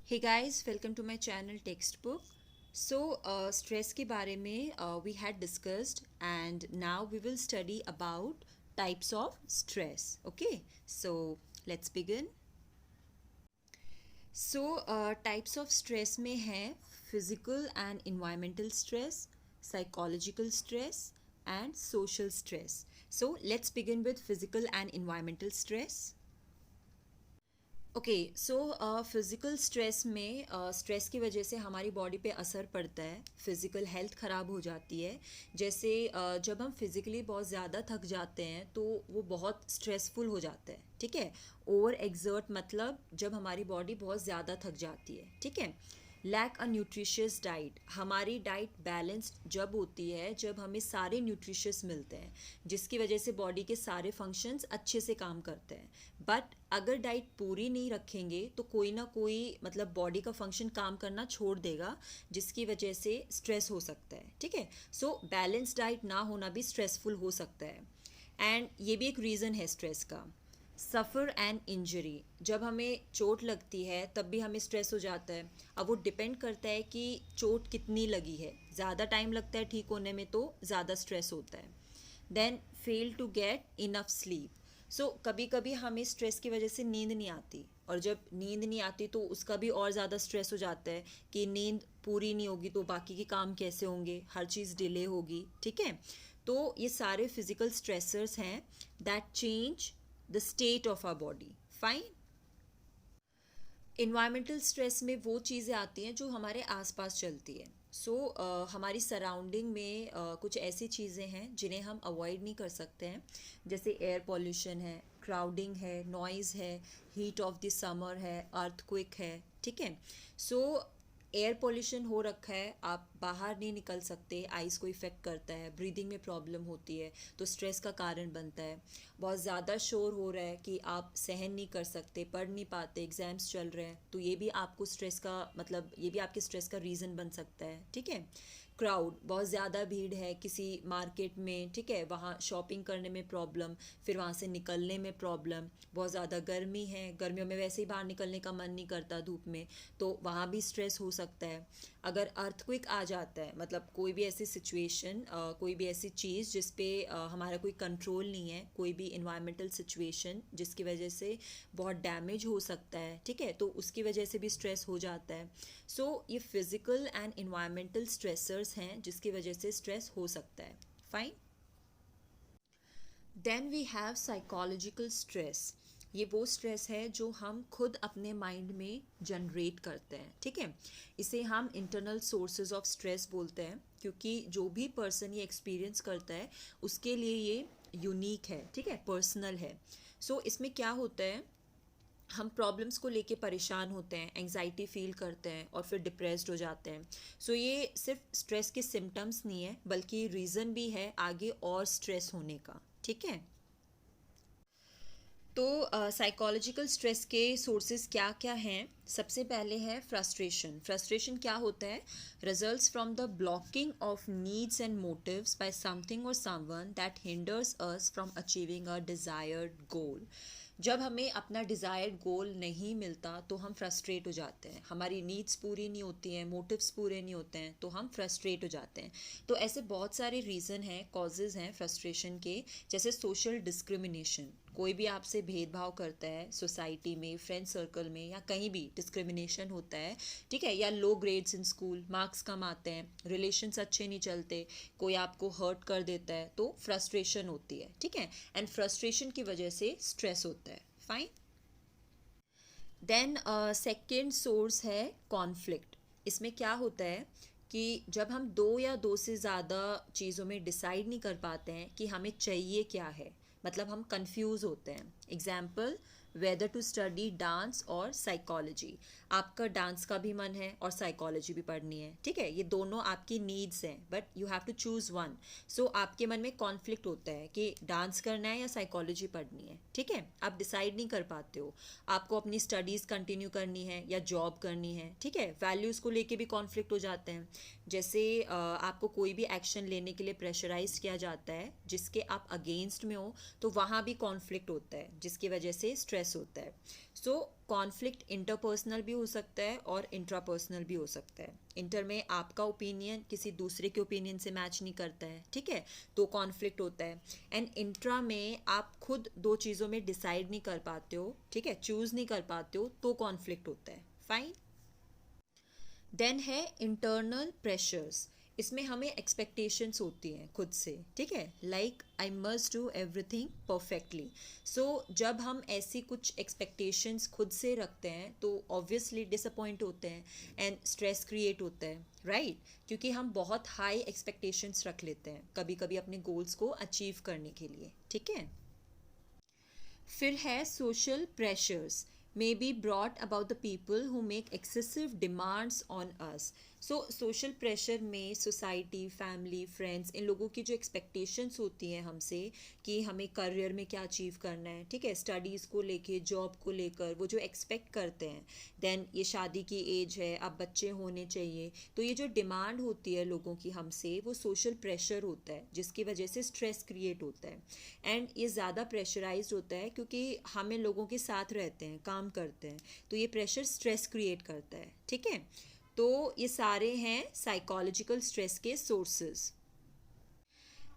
Hey guys, welcome to my channel Textbook. Stress के बारे में we had discussed and now we will study about types of stress. Okay, so let's begin. Types of stress में है physical and environmental stress, psychological stress and social stress. So let's begin with physical and environmental stress. Okay so physical stress में stress की वजह से हमारी body पे असर पड़ता है, फिज़िकल हेल्थ ख़राब हो जाती है। जैसे जब हम फिज़िकली बहुत ज़्यादा थक जाते हैं तो वो बहुत स्ट्रेसफुल हो जाता है, ठीक है। ओवर एक्सर्ट मतलब जब हमारी बॉडी बहुत ज़्यादा थक जाती है, ठीक है। लैक अ न्यूट्रिशियस डाइट, हमारी डाइट बैलेंस्ड जब होती है जब हमें सारे न्यूट्रिशियस मिलते हैं, जिसकी वजह से बॉडी के सारे फंक्शंस अच्छे से काम करते हैं। बट अगर डाइट पूरी नहीं रखेंगे तो कोई ना कोई मतलब बॉडी का फंक्शन काम करना छोड़ देगा, जिसकी वजह से स्ट्रेस हो सकता है, ठीक है। सो बैलेंस डाइट ना होना भी स्ट्रेसफुल हो सकता है एंड ये भी एक रीज़न है स्ट्रेस का। सफ़र एंड इंजरी, जब हमें चोट लगती है तब भी हमें स्ट्रेस हो जाता है। अब वो डिपेंड करता है कि चोट कितनी लगी है, ज़्यादा टाइम लगता है ठीक होने में तो ज़्यादा स्ट्रेस होता है। Then fail to get enough sleep, so कभी कभी हमें स्ट्रेस की वजह से नींद नहीं आती, और जब नींद नहीं आती तो उसका भी और ज़्यादा स्ट्रेस हो जाता है कि नींद पूरी नहीं होगी तो बाकी के काम कैसे होंगे, हर चीज़ डिले होगी, ठीक है। तो ये सारे फिजिकल स्ट्रेसर्स हैं that change the state of our body. Fine. Environmental stress में वो चीज़ें आती हैं जो हमारे आसपास चलती है। हमारी सराउंडिंग में कुछ ऐसी चीज़ें हैं जिन्हें हम अवॉइड नहीं कर सकते हैं, जैसे एयर पॉल्यूशन है, क्राउडिंग है, नॉइज़ है, हीट ऑफ द समर है, अर्थक्वेक है, ठीक है। सो एयर पोल्यूशन हो रखा है, आप बाहर नहीं निकल सकते, आइज़ को इफ़ेक्ट करता है, ब्रीदिंग में प्रॉब्लम होती है तो स्ट्रेस का कारण बनता है। बहुत ज़्यादा शोर हो रहा है कि आप सहन नहीं कर सकते, पढ़ नहीं पाते, एग्ज़ाम्स चल रहे हैं तो ये भी आपको स्ट्रेस का मतलब ये भी आपके स्ट्रेस का रीज़न बन सकता है, ठीक है। क्राउड, बहुत ज़्यादा भीड़ है किसी मार्केट में, ठीक है, वहाँ शॉपिंग करने में प्रॉब्लम, फिर वहाँ से निकलने में प्रॉब्लम। बहुत ज़्यादा गर्मी है, गर्मियों में वैसे ही बाहर निकलने का मन नहीं करता धूप में, तो वहाँ भी स्ट्रेस हो सकता है। अगर अर्थक्वेक आ जाता है, मतलब कोई भी ऐसी सिचुएशन, कोई भी ऐसी चीज़ जिस पे हमारा कोई कंट्रोल नहीं है, कोई भी इन्वायरमेंटल सिचुएशन जिसकी वजह से बहुत डैमेज हो सकता है, ठीक है, तो उसकी वजह से भी स्ट्रेस हो जाता है। ये फिज़िकल एंड इन्वायरमेंटल स्ट्रेसर्स हैं जिसकी वजह से स्ट्रेस हो सकता है। Fine. Then we have psychological stress, ये वो स्ट्रेस है जो हम खुद अपने माइंड में जनरेट करते हैं, ठीक है। इसे हम इंटरनल सोर्सेज ऑफ स्ट्रेस बोलते हैं, क्योंकि जो भी पर्सन ये एक्सपीरियंस करता है उसके लिए ये यूनिक है, ठीक है, पर्सनल है। इसमें क्या होता है, हम प्रॉब्लम्स को लेके परेशान होते हैं, एंजाइटी फील करते हैं और फिर डिप्रेस्ड हो जाते हैं। ये सिर्फ स्ट्रेस के सिम्टम्स नहीं है बल्कि रीज़न भी है आगे और स्ट्रेस होने का, ठीक है। साइकोलॉजिकल स्ट्रेस के सोर्सेज क्या क्या हैं। सबसे पहले है फ्रस्ट्रेशन। फ्रस्ट्रेशन क्या होता है, results from the blocking of needs and motives by something और someone that hinders us from achieving a desired goal. जब हमें अपना डिज़ायर्ड गोल नहीं मिलता तो हम फ्रस्ट्रेट हो जाते हैं, हमारी नीड्स पूरी नहीं होती हैं, मोटिव्स पूरे नहीं होते हैं तो हम फ्रस्ट्रेट हो जाते हैं। तो ऐसे बहुत सारे रीज़न हैं, कॉजेज़ हैं फ्रस्ट्रेशन के, जैसे सोशल डिस्क्रिमिनेशन, कोई भी आपसे भेदभाव करता है सोसाइटी में, फ्रेंड सर्कल में या कहीं भी डिस्क्रिमिनेशन होता है, ठीक है, या लो ग्रेड्स इन स्कूल, मार्क्स कम आते हैं, रिलेशन्स अच्छे नहीं चलते, कोई आपको हर्ट कर देता है तो फ्रस्ट्रेशन होती है, ठीक है। एंड फ्रस्ट्रेशन की वजह से स्ट्रेस होता है। फाइन। देन सेकेंड सोर्स है कॉन्फ्लिक्ट। इसमें क्या होता है कि जब हम दो या दो से ज़्यादा चीज़ों में डिसाइड नहीं कर पाते हैं कि हमें चाहिए क्या है, मतलब हम कंफ्यूज होते हैं। Example, whether to study dance और साइकोलॉजी, आपका डांस का भी मन है और साइकोलॉजी भी पढ़नी है, ठीक है, ये दोनों आपकी नीड्स हैं but you have to choose one. आपके मन में कॉन्फ्लिक्ट होता है कि डांस करना है या साइकोलॉजी पढ़नी है, ठीक है, आप डिसाइड नहीं कर पाते हो, आपको अपनी स्टडीज़ कंटिन्यू करनी है या जॉब करनी है, ठीक है। वैल्यूज़ को लेके भी कॉन्फ्लिक्ट हो जाते हैं, जैसे आपको कोई भी एक्शन लेने के लिए प्रेशराइज किया जाता है जिसके आप अगेंस्ट में हो, तो वहाँ भी कॉन्फ्लिक्ट होता है जिसकी वजह से स्ट्रेस स्ट्रेस होता है. सो कॉन्फ्लिक्ट इंटरपर्सनल भी हो सकता है और इंट्रापर्सनल भी हो सकता है. इंटर में आपका ओपिनियन किसी दूसरे के ओपिनियन से मैच नहीं करता है, ठीक है, तो कॉन्फ्लिक्ट होता है. एंड इंट्रा में आप खुद दो चीज़ों में डिसाइड नहीं कर पाते हो, ठीक है, चूज़ नहीं कर पाते हो, तो कॉन्फ्लिक्ट होता है. फाइन. देन है इंटरनल प्रेशर्स. इसमें हमें एक्सपेक्टेशंस होती हैं खुद से, ठीक है, like I must do everything perfectly. So जब हम ऐसी कुछ एक्सपेक्टेशंस खुद से रखते हैं तो ऑब्वियसली डिसअपॉइंट होते हैं एंड स्ट्रेस क्रिएट होता है, राइट, क्योंकि हम बहुत हाई एक्सपेक्टेशंस रख लेते हैं कभी कभी अपने गोल्स को अचीव करने के लिए, ठीक है. फिर है social pressures may be brought about the people who make excessive demands on us. So social pressure में सोसाइटी, फैमिली, फ्रेंड्स, इन लोगों की जो एक्सपेक्टेशंस होती हैं हमसे कि हमें करियर में क्या अचीव करना है, ठीक है, स्टडीज़ को लेके, जॉब को लेकर वो जो एक्सपेक्ट करते हैं. देन ये शादी की एज है, अब बच्चे होने चाहिए, तो ये जो डिमांड होती है लोगों की हमसे, वो सोशल प्रेशर होता है जिसकी वजह से स्ट्रेस क्रिएट होता है. एंड ये ज़्यादा प्रेशराइज होता है क्योंकि हम इन लोगों के साथ रहते हैं, काम करते हैं, तो ये प्रेशर स्ट्रेस क्रिएट करता है, ठीक है. तो ये सारे हैं साइकोलॉजिकल स्ट्रेस के sources.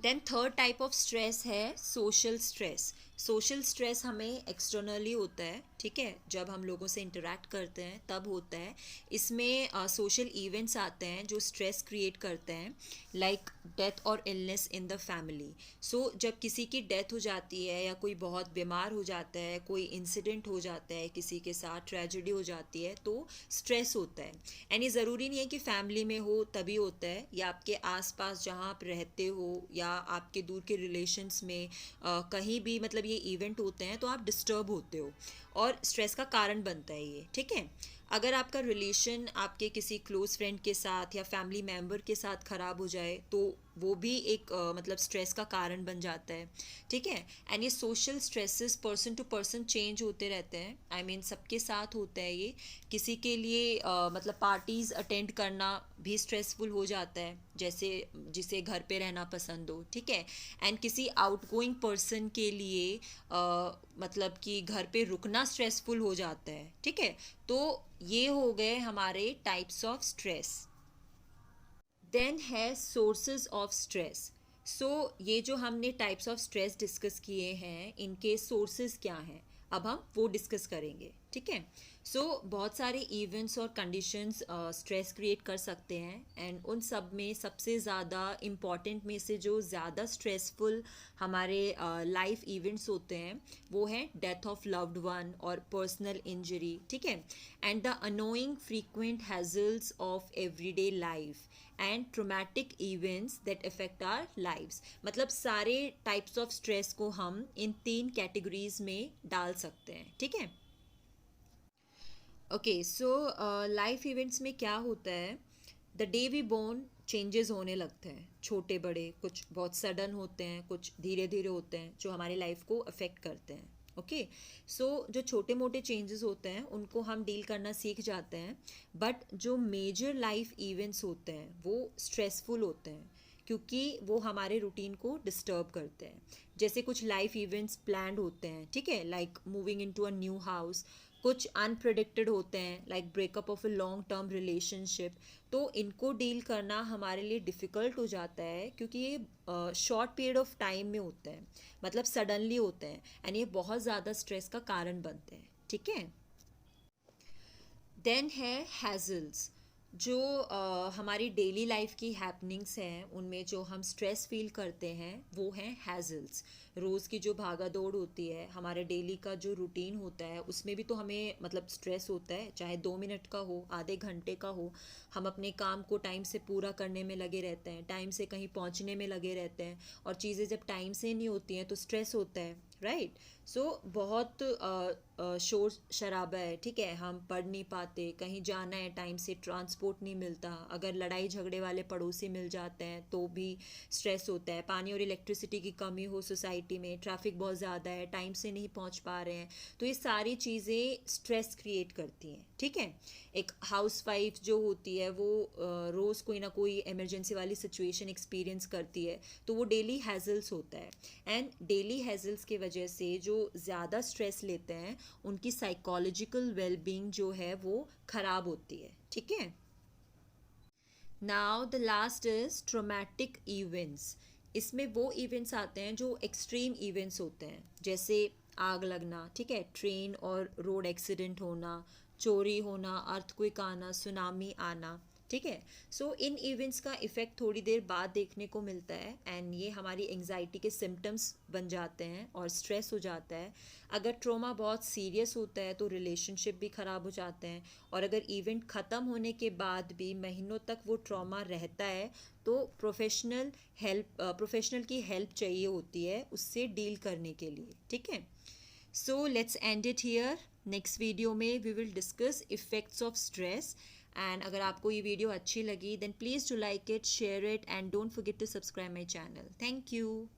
Then third type of stress है सोशल स्ट्रेस. सोशल स्ट्रेस हमें एक्सटर्नली होता है, ठीक है, जब हम लोगों से इंटरेक्ट करते हैं तब होता है. इसमें सोशल इवेंट्स आते हैं जो स्ट्रेस क्रिएट करते हैं, लाइक डेथ और इलनेस इन द फैमिली. सो जब किसी की डेथ हो जाती है या कोई बहुत बीमार हो जाता है, कोई इंसिडेंट हो जाता है किसी के साथ, ट्रेजेडी हो जाती है, तो स्ट्रेस होता है. एंड ये ज़रूरी नहीं है कि फैमिली में हो तभी होता है, या आपके आसपास जहाँ आप रहते हो या आपके दूर के रिलेशंस में कहीं भी, मतलब ये इवेंट होते हैं तो आप डिस्टर्ब होते हो और स्ट्रेस का कारण बनता है ये, ठीक है. अगर आपका रिलेशन आपके किसी क्लोज फ्रेंड के साथ या फैमिली मेम्बर के साथ ख़राब हो जाए तो वो भी एक मतलब स्ट्रेस का कारण बन जाता है, ठीक है. एंड ये social stresses person to person change होते रहते हैं. आई मीन सबके साथ होता है ये. किसी के लिए मतलब पार्टीज़ अटेंड करना भी स्ट्रेसफुल हो जाता है, जैसे जिसे घर पे रहना पसंद हो, ठीक है. एंड किसी आउटगोइंग पर्सन के लिए मतलब कि घर पे रुकना स्ट्रेसफुल हो जाता है, ठीक है. तो ये हो गए हमारे टाइप्स ऑफ स्ट्रेस. देन है सोर्सेज ऑफ स्ट्रेस. सो ये जो हमने टाइप्स ऑफ स्ट्रेस डिस्कस किए हैं, इनके सोर्सेज क्या हैं, अब हम वो डिस्कस करेंगे, ठीक है. सो बहुत सारे इवेंट्स और कंडीशंस स्ट्रेस क्रिएट कर सकते हैं. एंड उन सब में सबसे ज़्यादा इम्पॉर्टेंट में से जो ज़्यादा स्ट्रेसफुल हमारे लाइफ इवेंट्स होते हैं वो हैं डेथ ऑफ लव्ड वन और पर्सनल इंजरी, ठीक है, and the annoying frequent hassles of everyday life and traumatic events that affect our lives. मतलब सारे टाइप्स ऑफ स्ट्रेस को हम इन 3 कैटेगरीज में डाल सकते हैं, ठीक है. ओके, सो लाइफ इवेंट्स में क्या होता है, the day we born changes होने लगते हैं, छोटे बड़े, कुछ बहुत सडन होते हैं, कुछ धीरे धीरे होते हैं, जो हमारी लाइफ को अफेक्ट करते हैं. ओके, सो जो छोटे मोटे चेंजेस होते हैं उनको हम डील करना सीख जाते हैं. बट जो मेजर लाइफ इवेंट्स होते हैं वो स्ट्रेसफुल होते हैं क्योंकि वो हमारे रूटीन को डिस्टर्ब करते हैं. जैसे कुछ लाइफ इवेंट्स प्लान्ड होते हैं, ठीक है, like moving into a new house. कुछ अनप्रेडिक्टेड होते हैं, like breakup of a long term relationship. तो इनको डील करना हमारे लिए डिफ़िकल्ट हो जाता है क्योंकि ये शॉर्ट पीरियड ऑफ टाइम में होते हैं, मतलब सडनली होते हैं, एंड ये बहुत ज़्यादा स्ट्रेस का कारण बनते हैं, ठीक है. देन है हैजल्स. जो हमारी डेली लाइफ की हैपनिंग्स हैं उनमें जो हम स्ट्रेस फील करते हैं वो हैं हैजल्स. रोज़ की जो भागा दौड़ होती है, हमारे डेली का जो रूटीन होता है, उसमें भी तो हमें मतलब स्ट्रेस होता है, चाहे 2 मिनट का हो, आधे घंटे का हो. हम अपने काम को टाइम से पूरा करने में लगे रहते हैं, टाइम से कहीं पहुंचने में लगे रहते हैं, और चीज़ें जब टाइम से नहीं होती हैं तो स्ट्रेस होता है, राइट. सो बहुत शोर शराबा है, ठीक है, हम पढ़ नहीं पाते, कहीं जाना है टाइम से ट्रांसपोर्ट नहीं मिलता, अगर लड़ाई झगड़े वाले पड़ोसी मिल जाते हैं तो भी स्ट्रेस होता है, पानी और इलेक्ट्रिसिटी की कमी हो सोसाइटी में, ट्रैफिक बहुत ज़्यादा है, टाइम से नहीं पहुंच पा रहे हैं, तो ये सारी चीज़ें स्ट्रेस क्रिएट करती हैं, ठीक है. एक हाउसवाइफ जो होती है वो रोज़ कोई ना कोई इमरजेंसी वाली सिचुएशन एक्सपीरियंस करती है, तो वो डेली हैजल्स होता है. एंड डेली हैजल्स की वजह से जो ज़्यादा स्ट्रेस लेते हैं उनकी साइकोलॉजिकल वेलबींग जो है वो ख़राब होती है, ठीक है। Now the last is traumatic events. इसमें वो इवेंट्स आते हैं जो एक्सट्रीम इवेंट्स होते हैं, जैसे आग लगना, ठीक है, ट्रेन और रोड एक्सीडेंट होना, चोरी होना, अर्थक्वेक आना, सुनामी आना, ठीक है। सो इन इवेंट्स का इफ़ेक्ट थोड़ी देर बाद देखने को मिलता है एंड ये हमारी एंजाइटी के सिम्टम्स बन जाते हैं और स्ट्रेस हो जाता है। अगर ट्रोमा बहुत सीरियस होता है तो रिलेशनशिप भी ख़राब हो जाते हैं, और अगर इवेंट ख़त्म होने के बाद भी महीनों तक वो ट्रॉमा रहता है तो प्रोफेशनल की हेल्प चाहिए होती है उससे डील करने के लिए, ठीक है। So let's end it here. Next video में we will discuss effects of stress. And अगर आपको ये वीडियो अच्छी लगी then please do like it, share it and don't forget to subscribe my channel. Thank you.